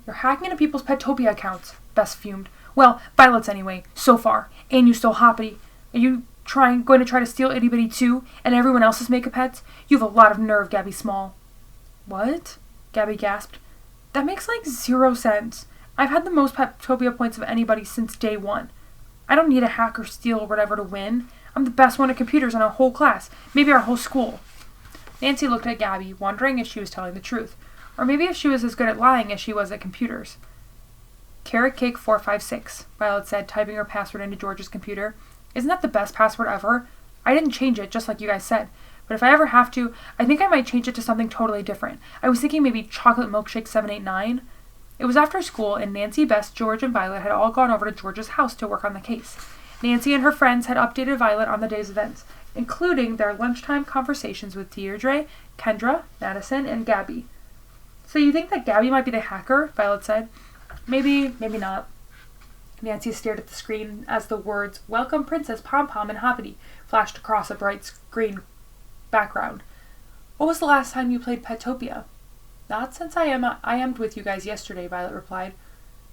You're hacking into people's Petopia accounts, Bess fumed. Well, Violet's anyway, so far. And you stole Hoppity. Are you going to try to steal Itty Bitty too, and everyone else's makeup pets? You have a lot of nerve, Gabby Small. What? Gabby gasped. That makes like 0 sense. I've had the most Petopia points of anybody since day 1. I don't need a hack or steal or whatever to win. I'm the best one at computers in our whole class, maybe our whole school. Nancy looked at Gabby, wondering if she was telling the truth, or maybe if she was as good at lying as she was at computers. Carrot Cake 456, Violet said, typing her password into George's computer. Isn't that the best password ever? I didn't change it, just like you guys said. But if I ever have to, I think I might change it to something totally different. I was thinking maybe Chocolate Milkshake 789. It was after school, and Nancy, Bess, George, and Violet had all gone over to George's house to work on the case. Nancy and her friends had updated Violet on the day's events, including their lunchtime conversations with Deirdre, Kendra, Madison, and Gabby. So you think that Gabby might be the hacker? Violet said. Maybe, maybe not. Nancy stared at the screen as the words, Welcome Princess Pom Pom and Hoppity, flashed across a bright screen background. What was the last time you played Petopia? Not since I am'd with you guys yesterday, Violet replied.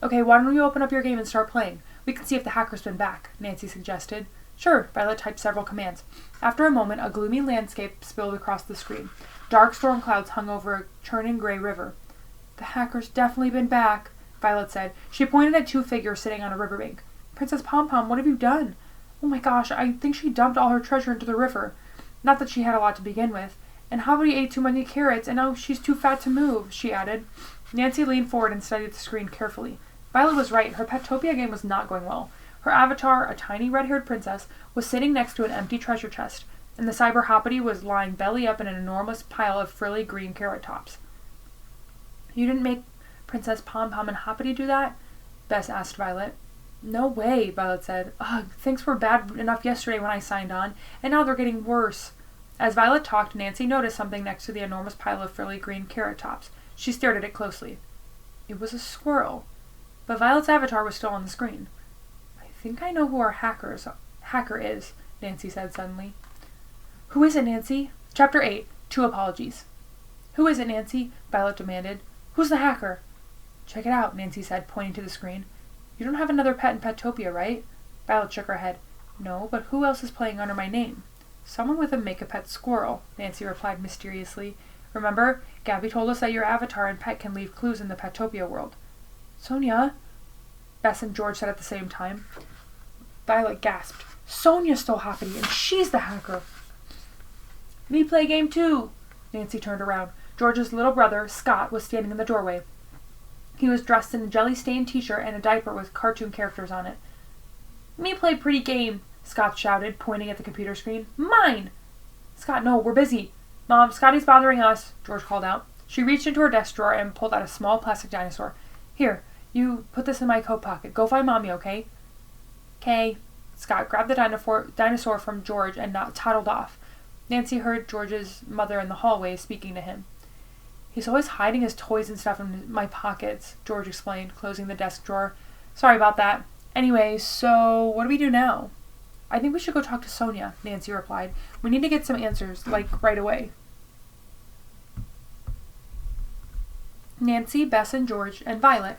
Okay, why don't you open up your game and start playing? We can see if the hacker's been back, Nancy suggested. Sure, Violet typed several commands. After a moment, a gloomy landscape spilled across the screen. Dark storm clouds hung over a churning gray river. The hacker's definitely been back, Violet said. She pointed at two figures sitting on a riverbank. Princess Pom Pom, what have you done? Oh my gosh, I think she dumped all her treasure into the river. Not that she had a lot to begin with. And Hobbity ate too many carrots, and now she's too fat to move, she added. Nancy leaned forward and studied the screen carefully. Violet was right. Her Petopia game was not going well. Her avatar, a tiny red-haired princess, was sitting next to an empty treasure chest, and the cyber Hoppity was lying belly up in an enormous pile of frilly green carrot tops. You didn't make Princess Pom Pom and Hoppity do that? Bess asked Violet. No way, Violet said. Ugh, things were bad enough yesterday when I signed on, and now they're getting worse. As Violet talked, Nancy noticed something next to the enormous pile of frilly green carrot tops. She stared at it closely. It was a squirrel. But Violet's avatar was still on the screen. I think I know who our hacker is, Nancy said suddenly. Who is it, Nancy? Chapter 8. 2 Apologies. Who is it, Nancy? Violet demanded. Who's the hacker? Check it out, Nancy said, pointing to the screen. You don't have another pet in Petopia, right? Violet shook her head. No, but who else is playing under my name? Someone with a Make-A-Pet squirrel, Nancy replied mysteriously. Remember, Gabby told us that your avatar and pet can leave clues in the Petopia world. Sonia? Bess and George said at the same time. Violet gasped. Sonia stole Hoppity, and she's the hacker. Me play game too. Nancy turned around. George's little brother, Scott, was standing in the doorway. He was dressed in a jelly-stained t-shirt and a diaper with cartoon characters on it. Me play pretty game, Scott shouted, pointing at the computer screen. Mine! Scott, no, we're busy. Mom, Scotty's bothering us, George called out. She reached into her desk drawer and pulled out a small plastic dinosaur. Here, you put this in my coat pocket. Go find Mommy, okay? Okay. Scott grabbed the dinosaur from George and toddled off. Nancy heard George's mother in the hallway speaking to him. He's always hiding his toys and stuff in my pockets, George explained, closing the desk drawer. Sorry about that. Anyway, so what do we do now? I think we should go talk to Sonia, Nancy replied. We need to get some answers, like right away. Nancy, Bess, and George, and Violet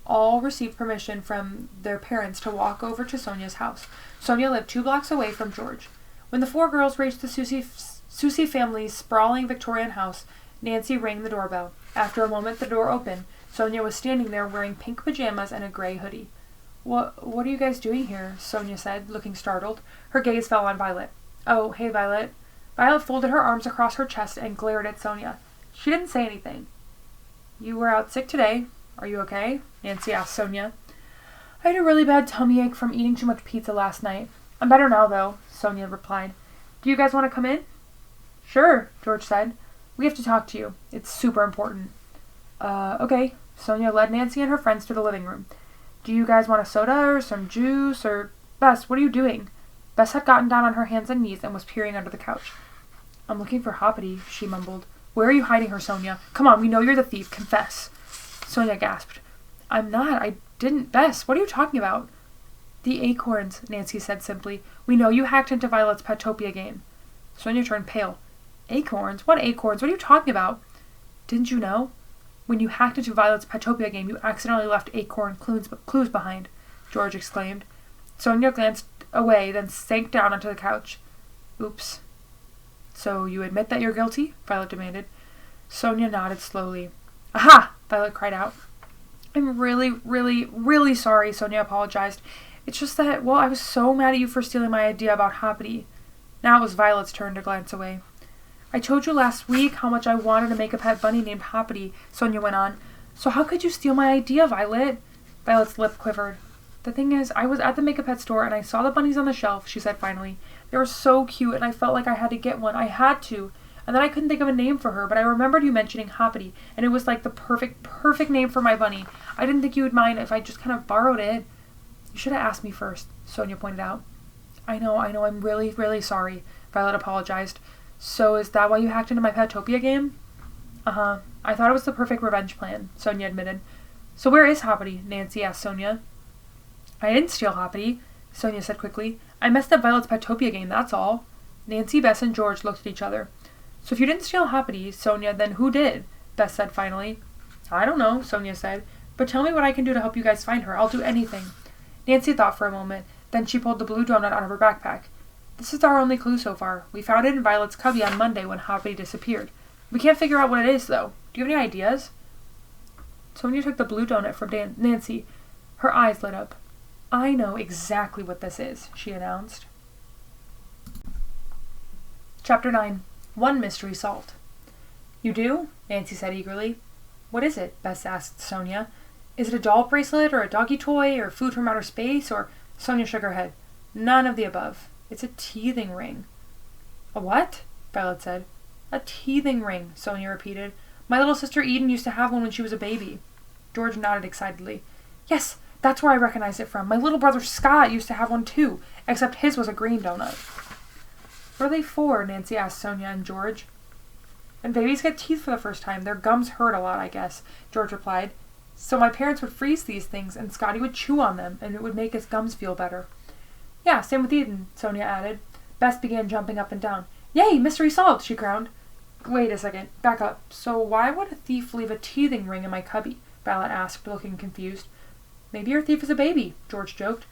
all received permission from their parents to walk over to Sonia's house. Sonia lived 2 blocks away from George. When the 4 girls reached the Susie family's sprawling Victorian house, Nancy rang the doorbell. After a moment, the door opened. Sonia was standing there wearing pink pajamas and a gray hoodie. What are you guys doing here? Sonia said, looking startled. Her gaze fell on Violet. Oh, hey, Violet. Violet folded her arms across her chest and glared at Sonia. She didn't say anything. You were out sick today. Are you okay? Nancy asked Sonia. I had a really bad tummy ache from eating too much pizza last night. I'm better now, though, Sonia replied. Do you guys want to come in? Sure, George said. We have to talk to you. It's super important. Okay. Sonia led Nancy and her friends to the living room. Do you guys want a soda or some juice or... Bess, what are you doing? Bess had gotten down on her hands and knees and was peering under the couch. I'm looking for Hoppity, she mumbled. Where are you hiding her, Sonia? Come on, we know you're the thief. Confess. Sonia gasped. I'm not. I didn't. Bess, what are you talking about? The acorns, Nancy said simply. We know you hacked into Violet's Petopia game. Sonia turned pale. Acorns? What acorns? What are you talking about? Didn't you know? When you hacked into Violet's Petopia game, you accidentally left acorn clues behind, George exclaimed. Sonia glanced away, then sank down onto the couch. Oops. So you admit that you're guilty? Violet demanded. Sonia nodded slowly. Aha! Violet cried out. I'm really, really, really sorry, Sonia apologized. It's just that, well, I was so mad at you for stealing my idea about Hoppity. Now it was Violet's turn to glance away. I told you last week how much I wanted to make a pet bunny named Hoppity, Sonia went on. So how could you steal my idea, Violet? Violet's lip quivered. The thing is, I was at the Make-A-Pet store and I saw the bunnies on the shelf, she said finally. They were so cute and I felt like I had to get one. I had to. And then I couldn't think of a name for her, but I remembered you mentioning Hoppity, and it was like the perfect name for my bunny. I didn't think you would mind if I just kind of borrowed it. You should have asked me first, Sonia pointed out. I know, I'm really, really sorry, Violet apologized. So is that why you hacked into my Petopia game? Uh-huh. I thought it was the perfect revenge plan, Sonia admitted. So where is Hoppity? Nancy asked Sonia. I didn't steal Hoppity, Sonia said quickly. I messed up Violet's Petopia game, that's all. Nancy, Bess, and George looked at each other. So if you didn't steal Hoppity, Sonia, then who did? Bess said finally. I don't know, Sonia said. But tell me what I can do to help you guys find her. I'll do anything. Nancy thought for a moment. Then she pulled the blue donut out of her backpack. This is our only clue so far. We found it in Violet's cubby on Monday when Hoppity disappeared. We can't figure out what it is, though. Do you have any ideas? Sonia took the blue donut from Nancy. Her eyes lit up. I know exactly what this is, she announced. Chapter 9. One mystery solved. You do? Nancy said eagerly. What is it? Bess asked Sonia. Is it a doll bracelet, or a doggy toy, or food from outer space, or... Sonia shook her head. None of the above. It's a teething ring. A what? Violet said. A teething ring, Sonia repeated. My little sister Eden used to have one when she was a baby. George nodded excitedly. Yes, that's where I recognized it from. My little brother Scott used to have one too, except his was a green donut. What are they for? Nancy asked Sonia and George. When babies get teeth for the first time, their gums hurt a lot, I guess, George replied. So my parents would freeze these things, and Scotty would chew on them, and it would make his gums feel better. Yeah, same with Eden, Sonia added. Bess began jumping up and down. Yay, mystery solved, she crowned. Wait a second, back up. So why would a thief leave a teething ring in my cubby? Violet asked, looking confused. Maybe your thief is a baby, George joked.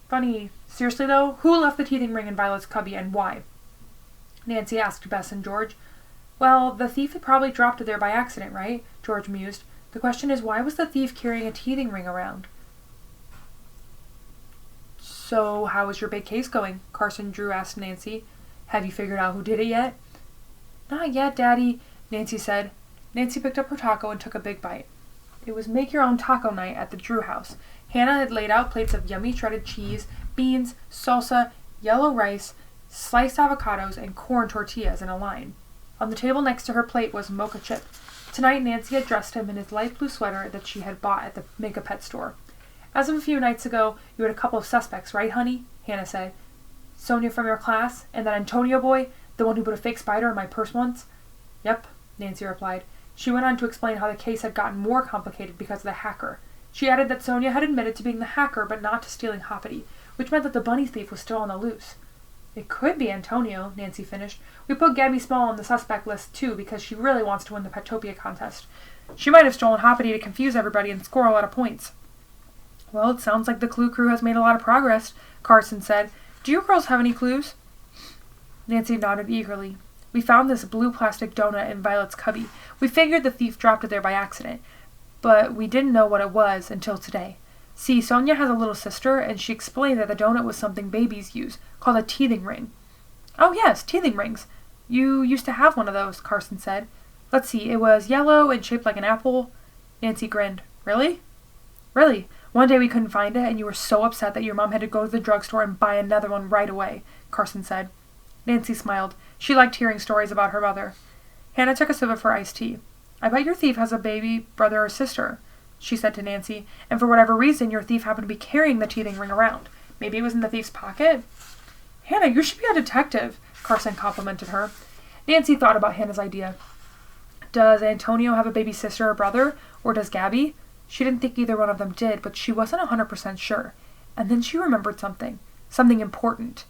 Funny, seriously though, who left the teething ring in Violet's cubby and why? Nancy asked Bess and George. Well, the thief had probably dropped it there by accident, right? George mused. The question is, why was the thief carrying a teething ring around? So, how is your big case going? Carson Drew asked Nancy. Have you figured out who did it yet? Not yet, Daddy, Nancy said. Nancy picked up her taco and took a big bite. It was make-your-own taco night at the Drew house. Hannah had laid out plates of yummy shredded cheese, beans, salsa, yellow rice, sliced avocados, and corn tortillas in a line. On the table next to her plate was Mocha Chip. Tonight Nancy had dressed him in his light blue sweater that she had bought at the Make-A-Pet store. As of a few nights ago, you had a couple of suspects, right, honey? Hannah said. Sonia from your class, and that Antonio boy, the one who put a fake spider in my purse once? Yep, Nancy replied. She went on to explain how the case had gotten more complicated because of the hacker. She added that Sonia had admitted to being the hacker but not to stealing Hoppity, which meant that the bunny thief was still on the loose. It could be Antonio, Nancy finished. We put Gabby Small on the suspect list, too, because she really wants to win the Petopia contest. She might have stolen Hoppity to confuse everybody and score a lot of points. Well, it sounds like the Clue Crew has made a lot of progress, Carson said. Do you girls have any clues? Nancy nodded eagerly. We found this blue plastic donut in Violet's cubby. We figured the thief dropped it there by accident, but we didn't know what it was until today. See, Sonia has a little sister, and she explained that the donut was something babies use, called a teething ring. Oh yes, teething rings. You used to have one of those, Carson said. Let's see, it was yellow and shaped like an apple. Nancy grinned. Really? Really. One day we couldn't find it, and you were so upset that your mom had to go to the drugstore and buy another one right away, Carson said. Nancy smiled. She liked hearing stories about her mother. Hannah took a sip of her iced tea. I bet your thief has a baby brother or sister, she said to Nancy, and for whatever reason your thief happened to be carrying the teething ring around. Maybe it was in the thief's pocket? Hannah, you should be a detective, Carson complimented her. Nancy thought about Hannah's idea. Does Antonio have a baby sister or brother, or does Gabby? She didn't think either one of them did, but she wasn't 100% sure. And then she remembered something important.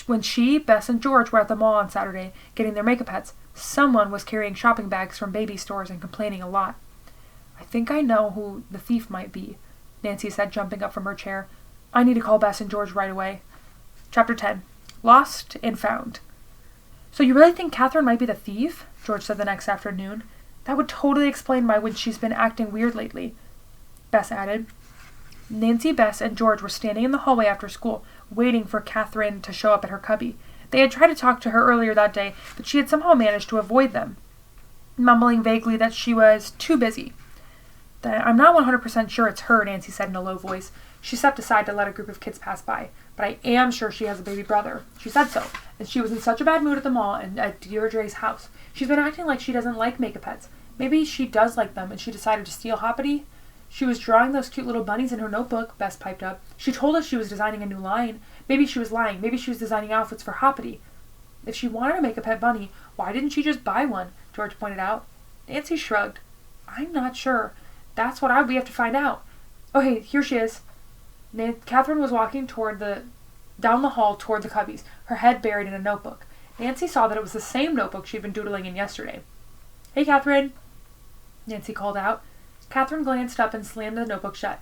When she, Bess, and George were at the mall on Saturday getting their Make-A-Pets, someone was carrying shopping bags from baby stores and complaining a lot. I think I know who the thief might be, Nancy said, jumping up from her chair. I need to call Bess and George right away. Chapter 10. Lost and Found. So you really think Catherine might be the thief? George said the next afternoon. That would totally explain why she's been acting weird lately, Bess added. Nancy, Bess, and George were standing in the hallway after school, waiting for Catherine to show up at her cubby. They had tried to talk to her earlier that day, but she had somehow managed to avoid them, mumbling vaguely that she was too busy. I'm not 100% sure it's her, Nancy said in a low voice. She stepped aside to let a group of kids pass by. But I am sure she has a baby brother. She said so, and she was in such a bad mood at the mall and at Deirdre's house. She's been acting like she doesn't like make-a-pets. Maybe she does like them, and she decided to steal Hoppity. She was drawing those cute little bunnies in her notebook, Bess piped up. She told us she was designing a new line. Maybe she was lying. Maybe she was designing outfits for Hoppity. If she wanted to make a pet bunny, why didn't she just buy one? George pointed out. Nancy shrugged. I'm not sure. That's what we have to find out. Oh, hey, here she is. Catherine was walking down the hall toward the cubbies, her head buried in a notebook. Nancy saw that it was the same notebook she'd been doodling in yesterday. Hey, Catherine, Nancy called out. Catherine glanced up and slammed the notebook shut.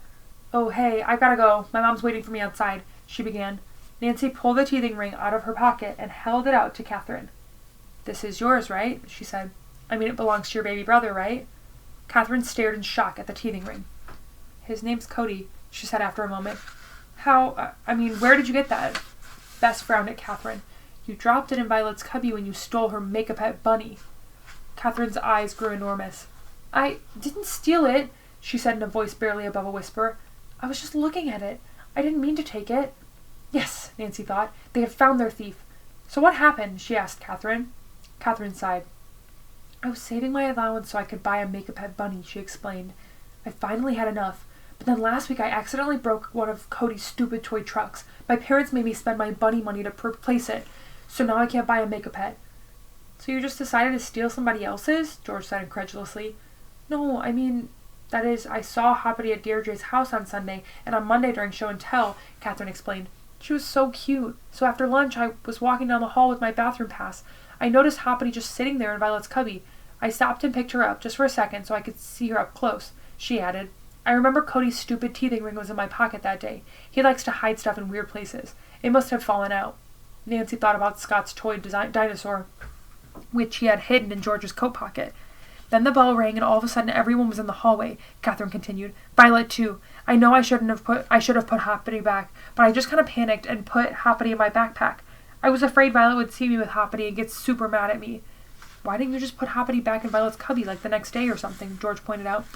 Oh, hey, I gotta go. My mom's waiting for me outside, she began. Nancy pulled the teething ring out of her pocket and held it out to Catherine. This is yours, right? She said. I mean, it belongs to your baby brother, right? Catherine stared in shock at the teething ring. His name's Cody, she said after a moment. Where did you get that? Bess frowned at Catherine. You dropped it in Violet's cubby when you stole her make-a-pet bunny. Catherine's eyes grew enormous. I didn't steal it, she said in a voice barely above a whisper. I was just looking at it. I didn't mean to take it. Yes, Nancy thought. They have found their thief. So what happened? She asked Catherine. Catherine sighed. I was saving my allowance so I could buy a make-a-pet bunny, she explained. I finally had enough. But then last week I accidentally broke one of Cody's stupid toy trucks. My parents made me spend my bunny money to replace it. So now I can't buy a make-a-pet. So you just decided to steal somebody else's? George said incredulously. No, I saw Hoppity at Deirdre's house on Sunday and on Monday during show and tell, Catherine explained. She was so cute. So after lunch I was walking down the hall with my bathroom pass. I noticed Hoppity just sitting there in Violet's cubby. I stopped and picked her up, just for a second, so I could see her up close. She added, I remember Cody's stupid teething ring was in my pocket that day. He likes to hide stuff in weird places. It must have fallen out. Nancy thought about Scott's toy dinosaur, which he had hidden in George's coat pocket. Then the bell rang and all of a sudden everyone was in the hallway, Catherine continued. Violet too. I know I should have put Hoppity back, but I just kind of panicked and put Hoppity in my backpack. I was afraid Violet would see me with Hoppity and get super mad at me. Why didn't you just put Hoppity back in Violet's cubby like the next day or something? George pointed out.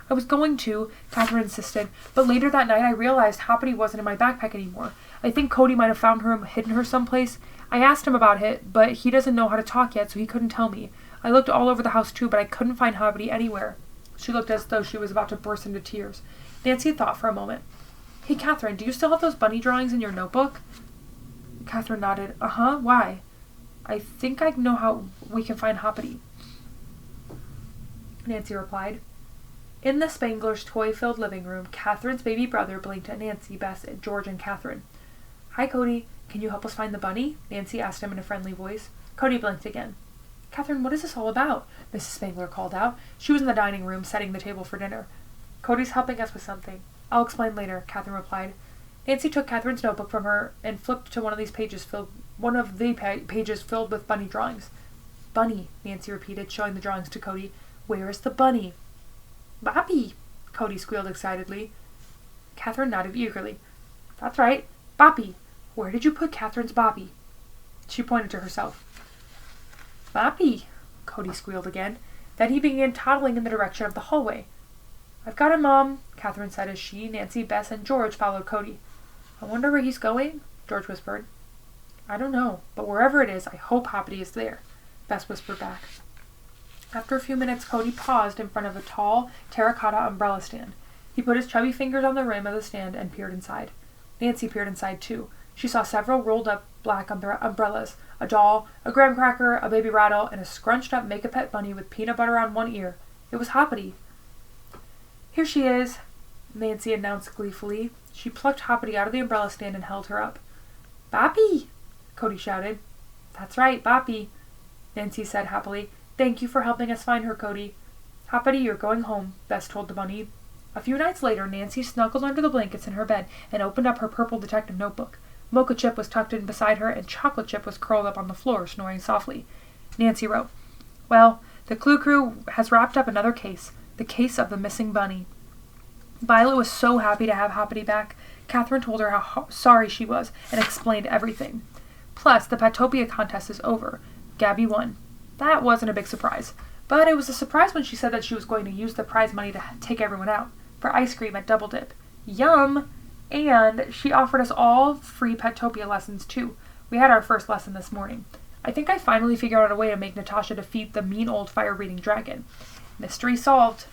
I was going to, Catherine insisted, but later that night I realized Hoppity wasn't in my backpack anymore. I think Cody might have found her and hidden her someplace. I asked him about it, but he doesn't know how to talk yet, so he couldn't tell me. I looked all over the house too, but I couldn't find Hoppity anywhere. She looked as though she was about to burst into tears. Nancy thought for a moment. Hey, Catherine, do you still have those bunny drawings in your notebook? Catherine nodded. Uh-huh, why? I think I know how we can find Hoppity, Nancy replied. In the Spanglers' toy-filled living room, Catherine's baby brother blinked at Nancy, Bess, George, and Catherine. Hi, Cody. Can you help us find the bunny? Nancy asked him in a friendly voice. Cody blinked again. Catherine, what is this all about? Mrs. Spangler called out. She was in the dining room, setting the table for dinner. Cody's helping us with something. I'll explain later, Catherine replied. Nancy took Catherine's notebook from her and flipped to one of the pages filled with bunny drawings. Bunny, Nancy repeated, showing the drawings to Cody. Where is the bunny? Boppy, Cody squealed excitedly. Catherine nodded eagerly. That's right, Boppy. Where did you put Catherine's Boppy? She pointed to herself. Boppy, Cody squealed again. Then he began toddling in the direction of the hallway. I've got him, Mom, Catherine said as she, Nancy, Bess, and George followed Cody. I wonder where he's going, George whispered. I don't know, but wherever it is, I hope Hoppity is there, Bess whispered back. After a few minutes, Cody paused in front of a tall, terracotta umbrella stand. He put his chubby fingers on the rim of the stand and peered inside. Nancy peered inside, too. She saw several rolled-up black umbrellas, a doll, a graham cracker, a baby rattle, and a scrunched-up make-a-pet bunny with peanut butter on one ear. It was Hoppity. Here she is, Nancy announced gleefully. She plucked Hoppity out of the umbrella stand and held her up. Boppy, Cody shouted. That's right, Boppy, Nancy said happily. Thank you for helping us find her, Cody. Hoppity, you're going home, Bess told the bunny. A few nights later, Nancy snuggled under the blankets in her bed and opened up her purple detective notebook. Mocha Chip was tucked in beside her, and Chocolate Chip was curled up on the floor, snoring softly. Nancy wrote, Well, the Clue Crew has wrapped up another case, the case of the missing bunny. Violet was so happy to have Hoppity back. Catherine told her how sorry she was and explained everything. Plus, the Petopia contest is over. Gabby won. That wasn't a big surprise. But it was a surprise when she said that she was going to use the prize money to take everyone out for ice cream at Double Dip. Yum! And she offered us all free Petopia lessons too. We had our first lesson this morning. I think I finally figured out a way to make Natasha defeat the mean old fire-breathing dragon. Mystery solved.